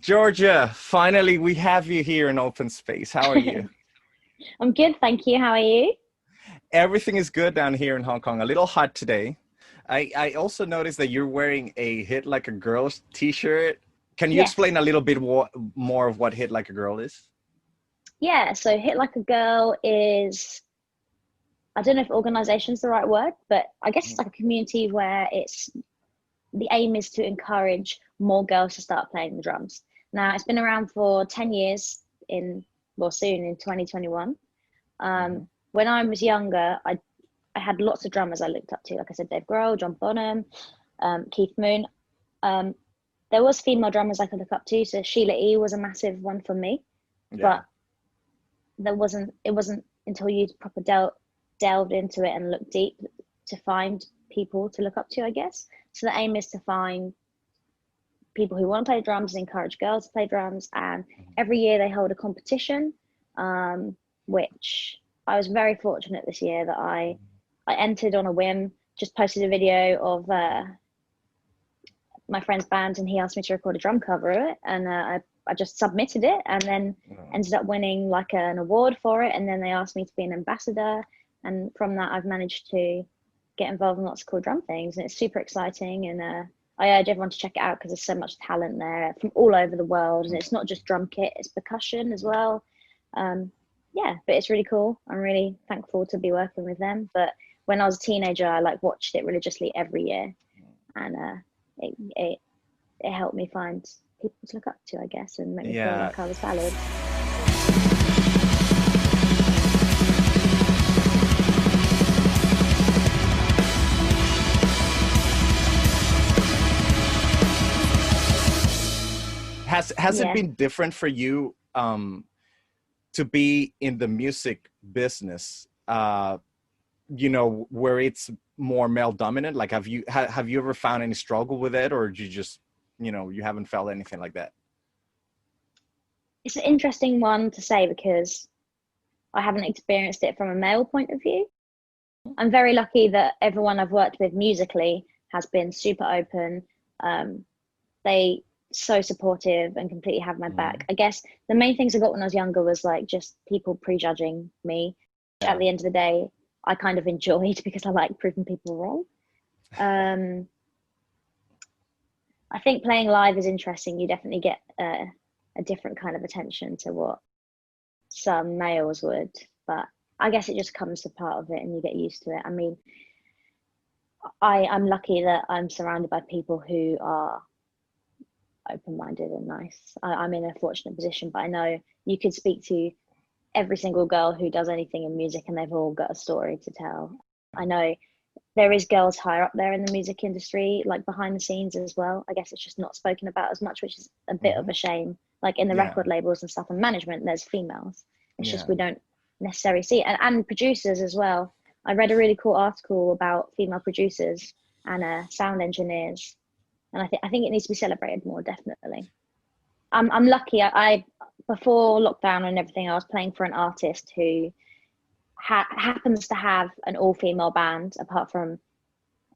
Georgia, finally we have you here in open space. How are you? I'm good, thank you. How are you? Everything is good down here in Hong Kong. A little hot today. I also noticed that you're wearing a Hit Like a Girl's t-shirt. Can you explain Yes. a little bit more of what Hit Like a Girl is? Yeah, so Hit Like a Girl is, I don't know if organization's the right word, but I guess it's like a community where the aim is to encourage more girls to start playing the drums. Now, it's been around for 10 years well, soon in 2021. Mm-hmm. When I was younger, I had lots of drummers I looked up to. Like I said, Dave Grohl, John Bonham, Keith Moon. Um, there was female drummers I could look up to. So Sheila E was a massive one for me, Yeah. but it wasn't until you proper delved into it and looked deep to find people to look up to, I guess. So the aim is to find people who want to play drums and encourage girls to play drums. And every year they hold a competition, which I was very fortunate this year that I entered on a whim. Just posted a video of my friend's band, and he asked me to record a drum cover of it, and I just submitted it, and then ended up winning like an award for it, and then they asked me to be an ambassador, and from that I've managed to get involved in lots of cool drum things, and it's super exciting, and I urge everyone to check it out because there's so much talent there from all over the world, and it's not just drum kit, it's percussion as well. Yeah, but it's really cool. I'm really thankful to be working with them. But when I was a teenager, I like watched it religiously every year, and it, it it helped me find people to look up to, I guess, and make me feel Yeah. like I was valid. Has it Yeah. been different for you to be in the music business? Where it's more male dominant? Like, have you ever found any struggle with it, or you just, you haven't felt anything like that? It's an interesting one to say because I haven't experienced it from a male point of view. I'm very lucky that everyone I've worked with musically has been super open. They so supportive and completely have my back. Mhm. I guess the main things I got when I was younger was like just people prejudging me. At Yeah. the end of the day, I kind of enjoyed because I like proving people wrong. Um, I think playing live is interesting. You definitely get a different kind of attention to what some males would, but I guess it just comes to part of it and you get used to it. I mean, I'm lucky that I'm surrounded by people who are open-minded and nice. I'm in a fortunate position, but I know you could speak to every single girl who does anything in music and they've all got a story to tell. I know there is girls higher up there in the music industry, like behind the scenes as well. I guess it's just not spoken about as much, which is a bit of Hmm. a shame. Like in the Yeah. record labels and stuff and management, there's females. It's just Yeah. we don't necessarily see it. And producers as well. I read a really cool article about female producers and sound engineers, and I think it needs to be celebrated more, definitely. I'm lucky. I before lockdown and everything, I was playing for an artist who happens to have an all-female band, apart from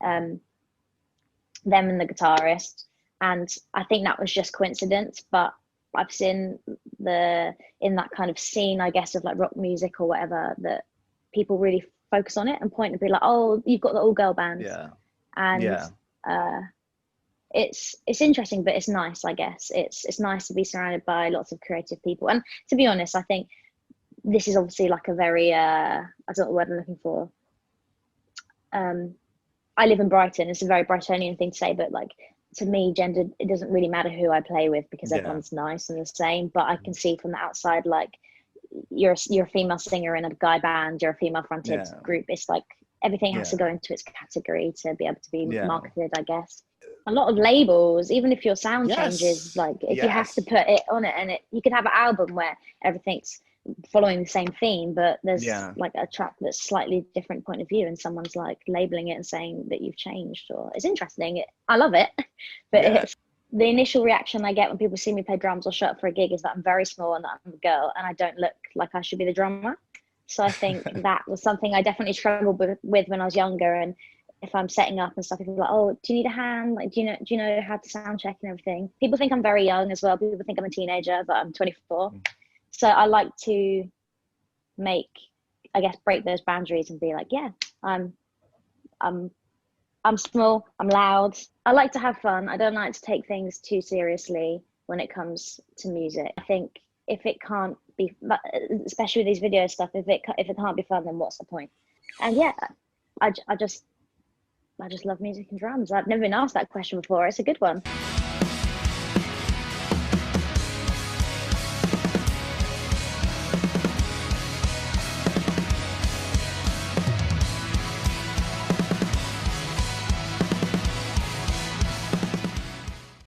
um, them and the guitarist. And I think that was just coincidence, but I've seen the in that kind of scene, I guess, of like rock music or whatever, that people really focus on it and point and be like, "Oh, you've got the all-girl band," Yeah. and Yeah. uh, it's interesting, but it's nice, I guess. It's nice to be surrounded by lots of creative people. And to be honest, I think this is obviously like a very I don't know what word I'm looking for. Um, I live in Brighton. It's a very Brightonian thing to say, but like to me, gender, it doesn't really matter who I play with because Yeah. everyone's nice and the same. But I can see from the outside, like you're a female singer in a guy band, you're a female fronted Yeah. group. It's like everything has to Yeah. go into its category to be able to be Yeah. marketed, I guess. A lot of labels, even if your sound changes, Yes. like if you have to Yes. put it on it, and you could have an album where everything's following the same theme, but there's Yeah. like a track that's slightly different point of view, and someone's like labeling it and saying that you've changed. Or it's interesting. I love it, but Yeah. it's the initial reaction I get when people see me play drums or show up for a gig is that I'm very small and that I'm a girl and I don't look like I should be the drummer. So I think that was something I definitely struggled with when I was younger, and if I'm setting up and stuff, people are like, oh, do you need a hand? Like, do you know how to sound check and everything? People think I'm very young as well. People think I'm a teenager, but I'm 24. So I like to break those boundaries and be like, yeah, I'm small, I'm loud. I like to have fun. I don't like to take things too seriously when it comes to music. I think if it can't be, especially with these video stuff, if it can't be fun, then what's the point? And yeah, I just love music and drums. I've never been asked that question before. It's a good one.